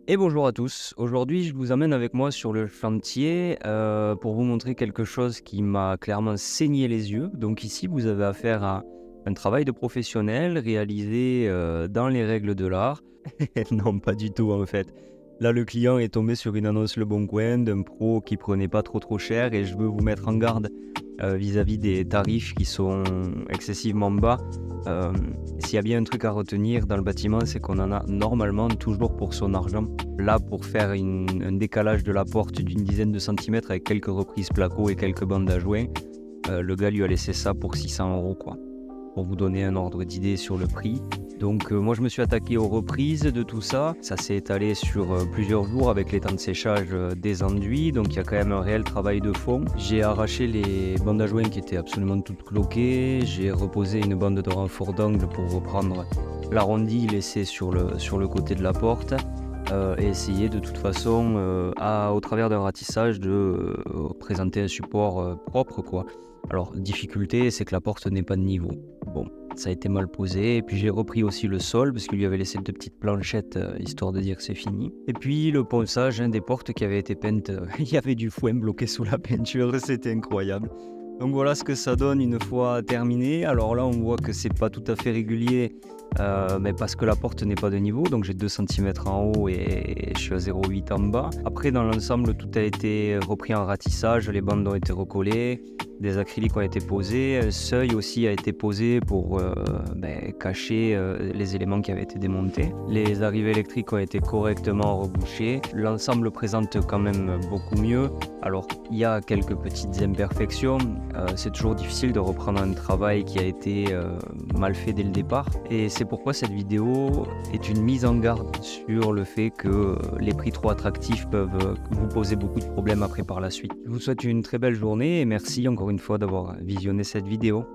Et bonjour à tous. Aujourd'hui, je vous amène avec moi sur le chantier pour vous montrer quelque chose qui m'a clairement saigné les yeux. Donc ici, vous avez affaire à un travail de professionnel réalisé dans les règles de l'art. Non, pas du tout en fait. Là, le client est tombé sur une annonce Le Bon Coin d'un pro qui prenait pas trop cher et je veux vous mettre en garde vis-à-vis des tarifs qui sont excessivement bas. Euh, S'il y a bien un truc à retenir dans le bâtiment, c'est qu'on en a normalement toujours pour son argent. Là, pour faire un décalage de la porte d'une dizaine de centimètres avec quelques reprises placo et quelques bandes à joint, le gars lui a laissé ça pour 600 € quoi. Pour vous donner un ordre d'idée sur le prix. Donc moi je me suis attaqué aux reprises de tout ça. Ça s'est étalé sur plusieurs jours avec les temps de séchage des enduits. Donc il y a quand même un réel travail de fond. J'ai arraché les bandes à joint qui étaient absolument toutes cloquées. J'ai reposé une bande de renfort d'angle pour reprendre l'arrondi laissé sur le côté de la porte. Et essayer de toute façon, au travers d'un ratissage, de présenter un support propre quoi. Alors, difficulté, c'est que la porte n'est pas de niveau. Bon, ça a été mal posé. Et puis j'ai repris aussi le sol parce qu'il lui avait laissé deux petites planchettes histoire de dire que c'est fini. Et puis le ponçage des portes qui avaient été peintes, il y avait du foin bloqué sous la peinture, c'était incroyable. Donc voilà ce que ça donne une fois terminé. Alors là, on voit que c'est pas tout à fait régulier, mais parce que la porte n'est pas de niveau. Donc j'ai 2 centimètres en haut et je suis à 0,8 en bas. Après, dans l'ensemble, tout a été repris en ratissage. Les bandes ont été recollées, des acryliques ont été posés. Un seuil aussi a été posé pour cacher les éléments qui avaient été démontés. Les arrivées électriques ont été correctement rebouchées. L'ensemble présente quand même beaucoup mieux. Alors, il y a quelques petites imperfections. C'est toujours difficile de reprendre un travail qui a été mal fait dès le départ. Et c'est pourquoi cette vidéo est une mise en garde sur le fait que les prix trop attractifs peuvent vous poser beaucoup de problèmes après par la suite. Je vous souhaite une très belle journée et merci encore une fois d'avoir visionné cette vidéo.